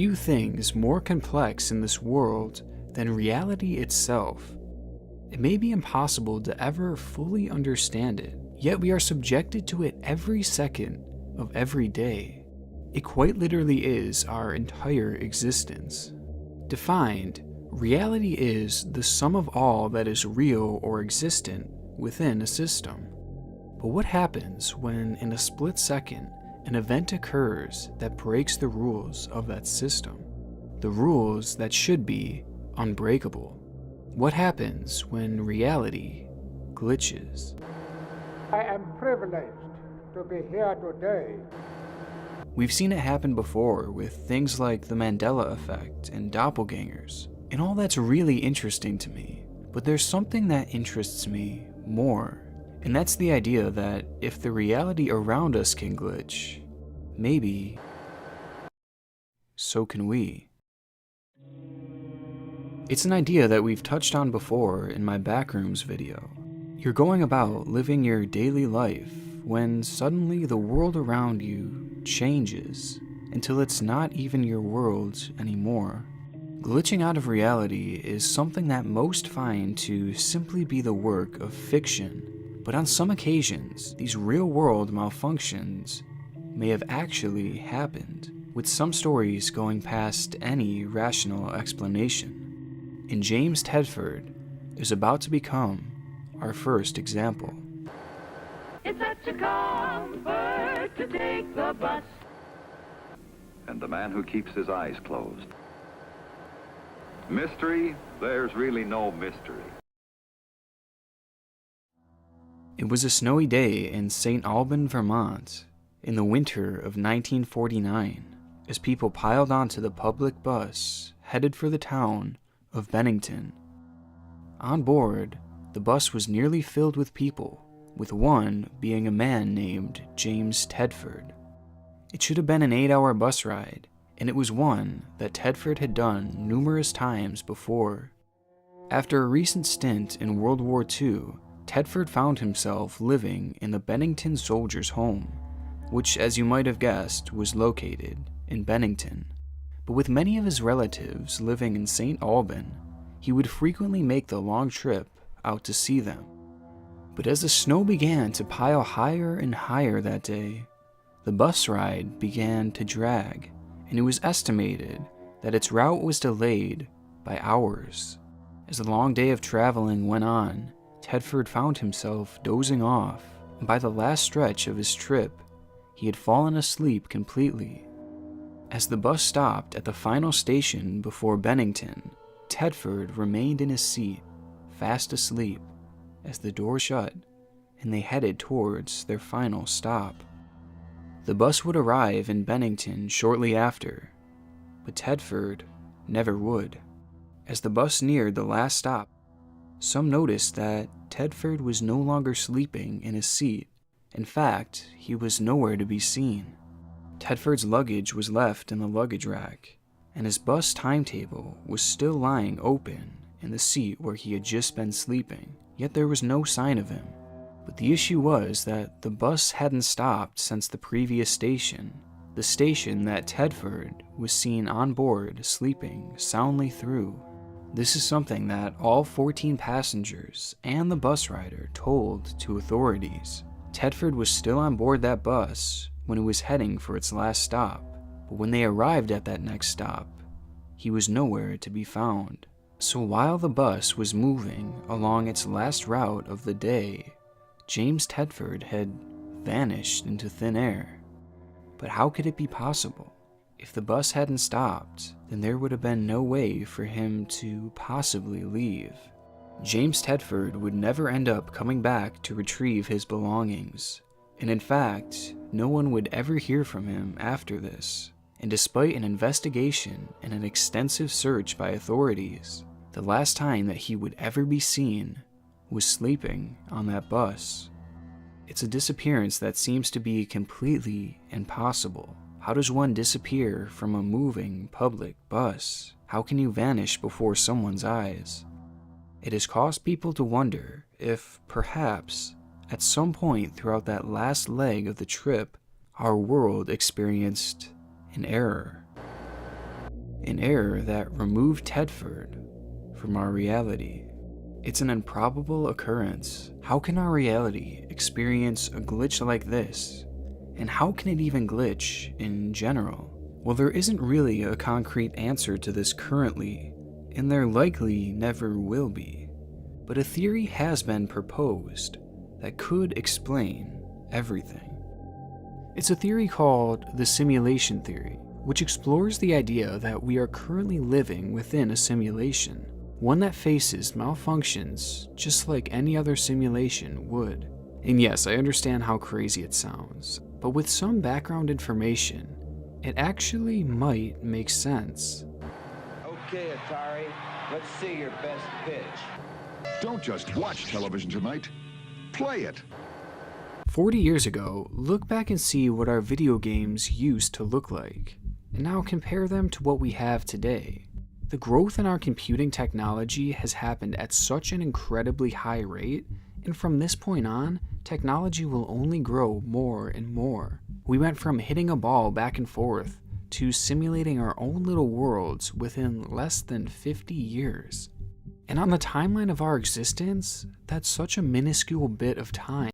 Few things more complex in this world than reality itself. It may be impossible to ever fully understand it, yet we are subjected to it every second of every day. It quite literally is our entire existence. Defined, reality is the sum of all that is real or existent within a system. But what happens when, in a split second, an event occurs that breaks the rules of that system? The rules that should be unbreakable. What happens when reality glitches? I am privileged to be here today. We've seen it happen before with things like the Mandela effect and doppelgangers, and all that's really interesting to me. But there's something that interests me more, and that's the idea that if the reality around us can glitch, maybe so can we. It's an idea that we've touched on before in my Backrooms video. You're going about living your daily life when suddenly the world around you changes until it's not even your world anymore. Glitching out of reality is something that most find to simply be the work of fiction, but on some occasions, these real-world malfunctions may have actually happened, with some stories going past any rational explanation. And James Tedford is about to become our first example. It's such a comfort to take the bus. And the man who keeps his eyes closed. Mystery? There's really no mystery. It was a snowy day in St. Alban, Vermont, in the winter of 1949, as people piled onto the public bus headed for the town of Bennington. On board, the bus was nearly filled with people, with one being a man named James Tedford. It should have been an 8-hour bus ride, and it was one that Tedford had done numerous times before. After a recent stint in World War II, Tedford found himself living in the Bennington Soldiers' Home, which, as you might have guessed, was located in Bennington. But with many of his relatives living in St. Alban, he would frequently make the long trip out to see them. But as the snow began to pile higher and higher that day, the bus ride began to drag, and it was estimated that its route was delayed by hours. As the long day of traveling went on, Tedford found himself dozing off, and by the last stretch of his trip, he had fallen asleep completely. As the bus stopped at the final station before Bennington, Tedford remained in his seat, fast asleep, as the door shut and they headed towards their final stop. The bus would arrive in Bennington shortly after, but Tedford never would. As the bus neared the last stop, some noticed that Tedford was no longer sleeping in his seat. In fact, he was nowhere to be seen. Tedford's luggage was left in the luggage rack, and his bus timetable was still lying open in the seat where he had just been sleeping, yet there was no sign of him. But the issue was that the bus hadn't stopped since the previous station, the station that Tedford was seen on board sleeping soundly through. This is something that all 14 passengers and the bus rider told to authorities. Tedford was still on board that bus when it was heading for its last stop, but when they arrived at that next stop, he was nowhere to be found. So while the bus was moving along its last route of the day, James Tedford had vanished into thin air. But how could it be possible? If the bus hadn't stopped, then there would have been no way for him to possibly leave. James Tedford would never end up coming back to retrieve his belongings, and in fact, no one would ever hear from him after this. And despite an investigation and an extensive search by authorities, the last time that he would ever be seen was sleeping on that bus. It's a disappearance that seems to be completely impossible. How does one disappear from a moving public bus? How can you vanish before someone's eyes? It has caused people to wonder if, perhaps, at some point throughout that last leg of the trip, our world experienced an error. an error that removed Tedford from our reality. It's an improbable occurrence. How can our reality experience a glitch like this? And how can it even glitch in general? Well, there isn't really a concrete answer to this currently, and there likely never will be. But a theory has been proposed that could explain everything. It's a theory called the simulation theory, which explores the idea that we are currently living within a simulation, one that faces malfunctions just like any other simulation would. And yes, I understand how crazy it sounds, but with some background information, it actually might make sense. Okay, Atari, let's see your best pitch. Don't just watch television tonight. Play it. 40 years ago, look back and see what our video games used to look like, and now compare them to what we have today. The growth in our computing technology has happened at such an incredibly high rate, and from this point on, technology will only grow more and more. We went from hitting a ball back and forth to simulating our own little worlds within less than 50 years. And on the timeline of our existence, that's such a minuscule bit of time.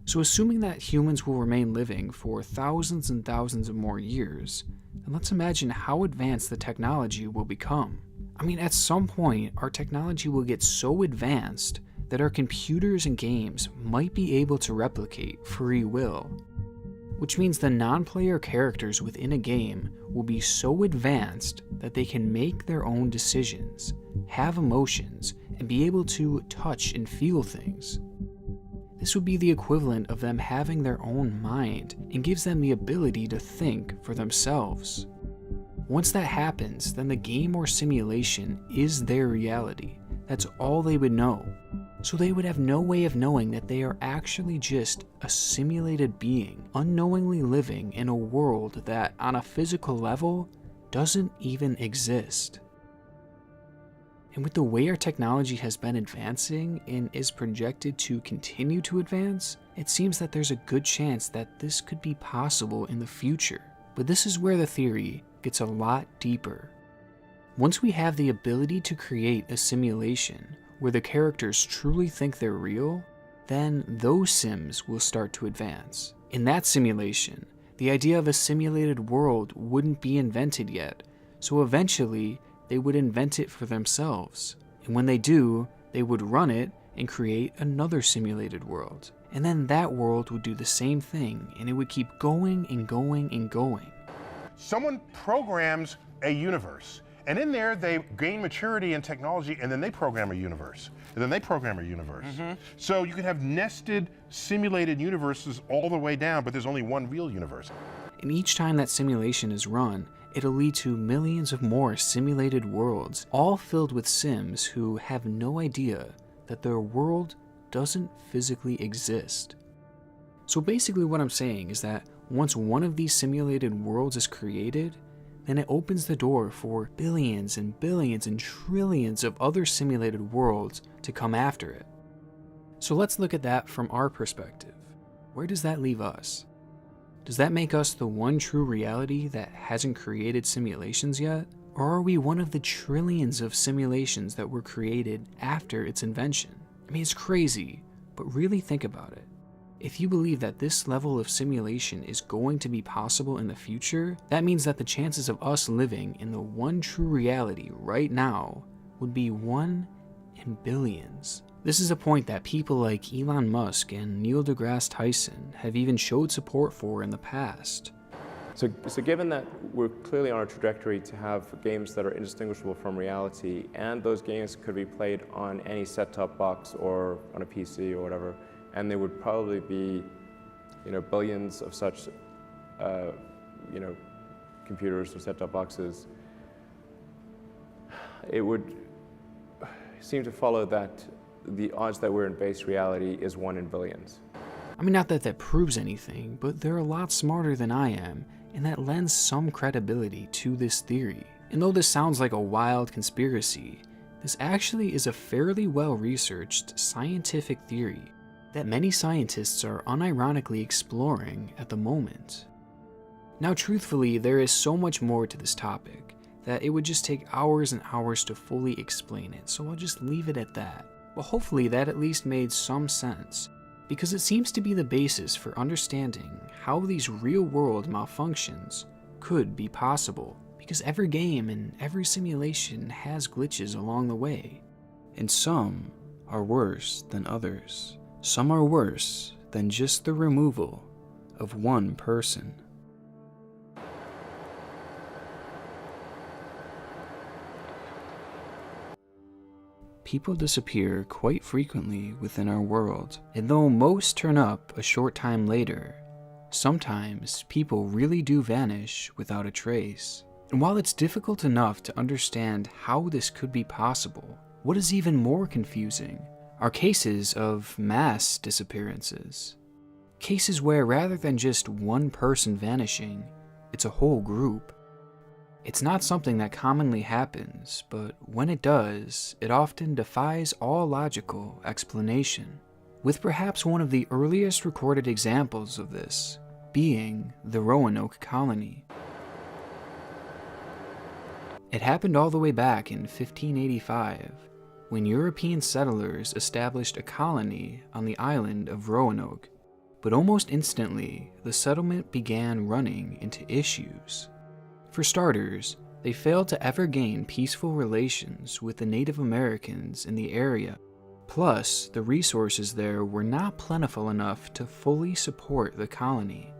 So assuming that humans will remain living for thousands and thousands of more years, then let's imagine how advanced the technology will become. I mean, at some point, our technology will get so advanced that our computers and games might be able to replicate free will, which means the non-player characters within a game will be so advanced that they can make their own decisions, have emotions, and be able to touch and feel things. This would be the equivalent of them having their own mind and gives them the ability to think for themselves. Once that happens, then the game or simulation is their reality. That's all they would know. So they would have no way of knowing that they are actually just a simulated being, unknowingly living in a world that, on a physical level, doesn't even exist. And with the way our technology has been advancing and is projected to continue to advance, it seems that there's a good chance that this could be possible in the future. But this is where the theory gets a lot deeper. Once we have the ability to create a simulation where the characters truly think they're real, then those sims will start to advance. In that simulation, the idea of a simulated world wouldn't be invented yet, so eventually they would invent it for themselves. And when they do, they would run it and create another simulated world. And then that world would do the same thing, and it would keep going and going and going. Someone programs a universe, and in there they gain maturity and technology, and then they program a universe, and then they program a universe. So you can have nested, simulated universes all the way down, but there's only one real universe. And each time that simulation is run, it'll lead to millions of more simulated worlds, all filled with sims who have no idea that their world doesn't physically exist. So basically what I'm saying is that once one of these simulated worlds is created, then it opens the door for billions and billions and trillions of other simulated worlds to come after it. So let's look at that from our perspective. Where does that leave us? Does that make us the one true reality that hasn't created simulations yet? Or are we one of the trillions of simulations that were created after its invention? I mean, it's crazy, but really think about it. If you believe that this level of simulation is going to be possible in the future, that means that the chances of us living in the one true reality right now would be 1 in billions. This is a point that people like Elon Musk and Neil deGrasse Tyson have even showed support for in the past. So given that we're clearly on a trajectory to have games that are indistinguishable from reality, and those games could be played on any set-top box or on a PC or whatever, and there would probably be, billions of such, computers or set-top boxes, it would seem to follow that the odds that we're in base reality is 1 in billions. I mean, not that that proves anything, but they're a lot smarter than I am, and that lends some credibility to this theory. And though this sounds like a wild conspiracy, this actually is a fairly well-researched scientific theory. that many scientists are unironically exploring at the moment. Now, truthfully, there is so much more to this topic that it would just take hours and hours to fully explain it, so I'll just leave it at that. But hopefully that at least made some sense, because it seems to be the basis for understanding how these real-world malfunctions could be possible, because every game and every simulation has glitches along the way, and some are worse than others. Some are worse than just the removal of one person. People disappear quite frequently within our world, and though most turn up a short time later, sometimes people really do vanish without a trace. And while it's difficult enough to understand how this could be possible, what is even more confusing are cases of mass disappearances. Cases where rather than just one person vanishing, it's a whole group. It's not something that commonly happens, but when it does, it often defies all logical explanation, with perhaps one of the earliest recorded examples of this being the Roanoke colony. It happened all the way back in 1585, when European settlers established a colony on the island of Roanoke, but almost instantly, the settlement began running into issues. For starters, they failed to ever gain peaceful relations with the Native Americans in the area. Plus, the resources there were not plentiful enough to fully support the colony.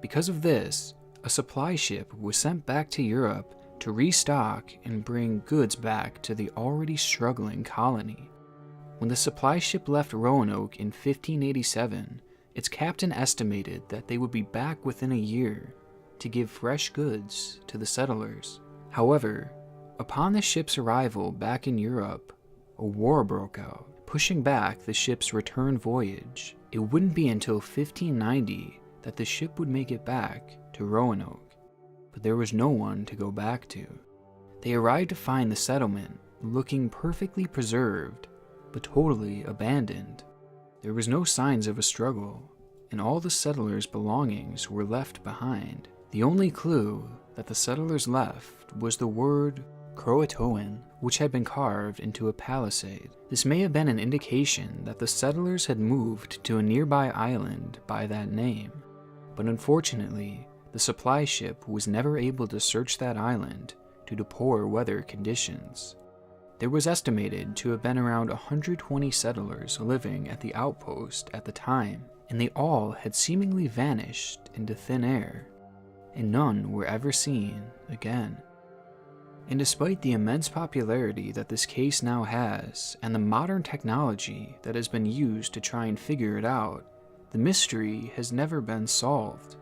Because of this, a supply ship was sent back to Europe to restock and bring goods back to the already struggling colony. When the supply ship left Roanoke in 1587, its captain estimated that they would be back within a year to give fresh goods to the settlers. However, upon the ship's arrival back in Europe, a war broke out, pushing back the ship's return voyage. It wouldn't be until 1590 that the ship would make it back to Roanoke, but there was no one to go back to. They arrived to find the settlement looking perfectly preserved, but totally abandoned. There was no signs of a struggle, and all the settlers' belongings were left behind. The only clue that the settlers left was the word Croatoan, which had been carved into a palisade. This may have been an indication that the settlers had moved to a nearby island by that name, but unfortunately, the supply ship was never able to search that island due to poor weather conditions. There was estimated to have been around 120 settlers living at the outpost at the time, and they all had seemingly vanished into thin air, and none were ever seen again. And despite the immense popularity that this case now has, and the modern technology that has been used to try and figure it out, the mystery has never been solved.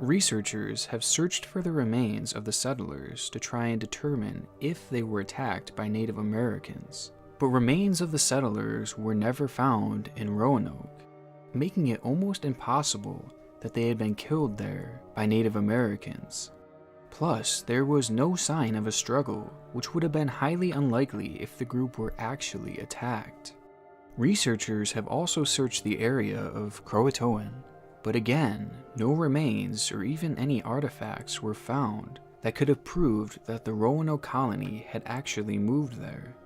Researchers have searched for the remains of the settlers to try and determine if they were attacked by Native Americans, but remains of the settlers were never found in Roanoke, making it almost impossible that they had been killed there by Native Americans. Plus, there was no sign of a struggle, which would have been highly unlikely if the group were actually attacked. Researchers have also searched the area of Croatoan, but again, no remains or even any artifacts were found that could have proved that the Roanoke colony had actually moved there.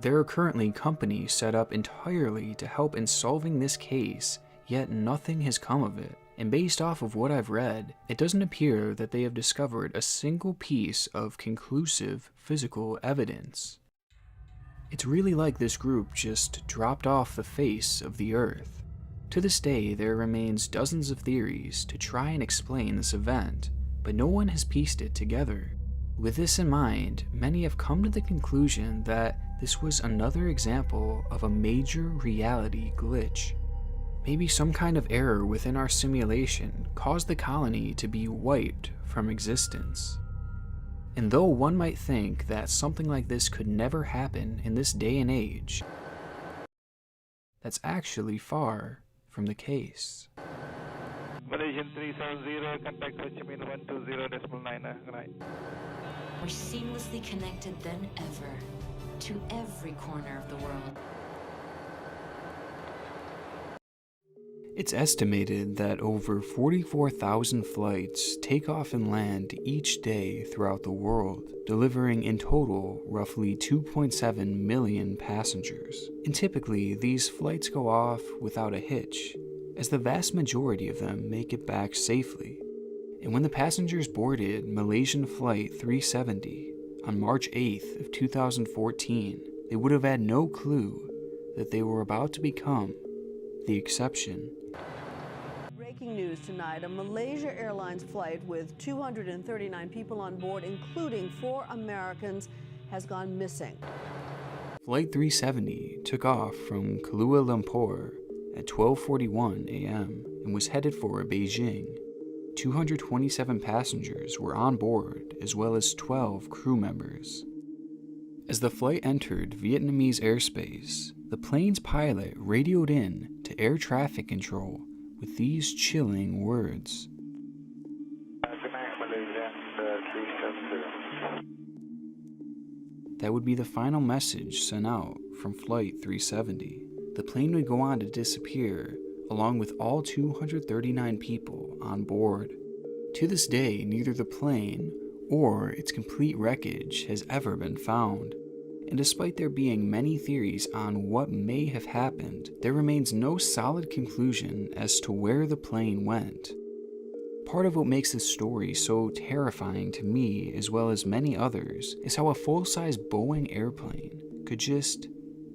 There are currently companies set up entirely to help in solving this case, yet nothing has come of it. And based off of what I've read, it doesn't appear that they have discovered a single piece of conclusive physical evidence. It's really like this group just dropped off the face of the earth. To this day, there remains dozens of theories to try and explain this event, but no one has pieced it together. With this in mind, many have come to the conclusion that this was another example of a major reality glitch. Maybe some kind of error within our simulation caused the colony to be wiped from existence. And though one might think that something like this could never happen in this day and age, that's actually far from the case. Malaysian 370, contact Ho Chi Minh 120.9, right. We're seamlessly connected than ever to every corner of the world. It's estimated that over 44,000 flights take off and land each day throughout the world, delivering in total roughly 2.7 million passengers. And typically, these flights go off without a hitch, as the vast majority of them make it back safely. And when the passengers boarded Malaysian Flight 370 on March 8th of 2014, they would have had no clue that they were about to become the exception. Breaking news tonight, a Malaysia Airlines flight with 239 people on board, including 4 Americans, has gone missing. Flight 370 took off from Kuala Lumpur at 12:41 a.m. and was headed for Beijing. 227 passengers were on board, as well as 12 crew members. As the flight entered Vietnamese airspace, the plane's pilot radioed in to air traffic control with these chilling words. That would be the final message sent out from Flight 370. The plane would go on to disappear, along with all 239 people on board. To this day, neither the plane or its complete wreckage has ever been found. And despite there being many theories on what may have happened, there remains no solid conclusion as to where the plane went. Part of what makes this story so terrifying to me, as well as many others, is how a full-size Boeing airplane could just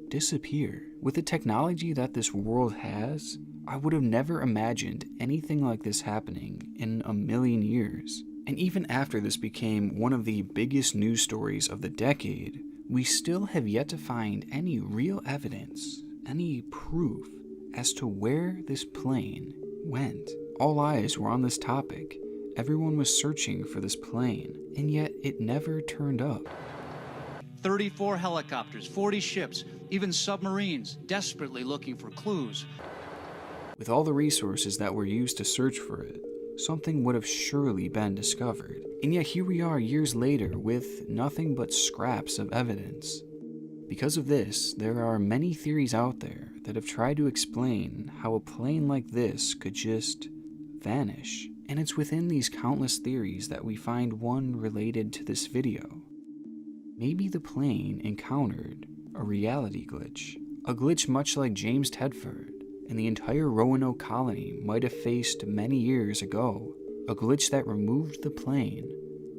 disappear. With the technology that this world has, I would have never imagined anything like this happening in a million years. And even after this became one of the biggest news stories of the decade, we still have yet to find any real evidence, any proof as to where this plane went. All eyes were on this topic. Everyone was searching for this plane, and yet it never turned up. 34 helicopters, 40 ships, even submarines, desperately looking for clues. With all the resources that were used to search for it, something would have surely been discovered. And yet here we are years later with nothing but scraps of evidence. Because of this, there are many theories out there that have tried to explain how a plane like this could just vanish. And it's within these countless theories that we find one related to this video. Maybe the plane encountered a reality glitch. A glitch much like James Tedford and the entire Roanoke colony might have faced many years ago. A glitch that removed the plane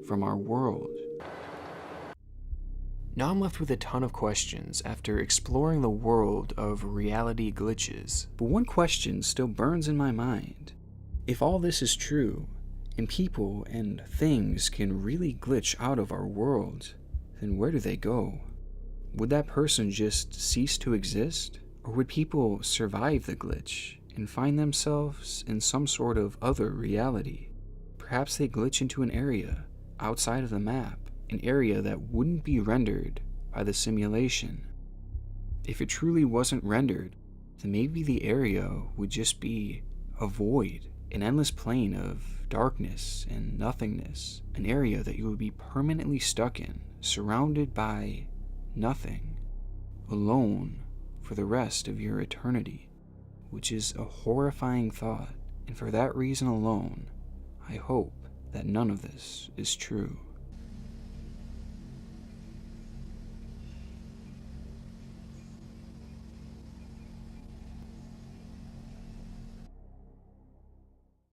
from our world. Now I'm left with a ton of questions after exploring the world of reality glitches. But one question still burns in my mind. If all this is true, and people and things can really glitch out of our world, then where do they go? Would that person just cease to exist? Or would people survive the glitch and find themselves in some sort of other reality? Perhaps they glitch into an area outside of the map, an area that wouldn't be rendered by the simulation. If it truly wasn't rendered, then maybe the area would just be a void, an endless plane of darkness and nothingness, an area that you would be permanently stuck in, surrounded by nothing, alone for the rest of your eternity, which is a horrifying thought, and for that reason alone, I hope that none of this is true.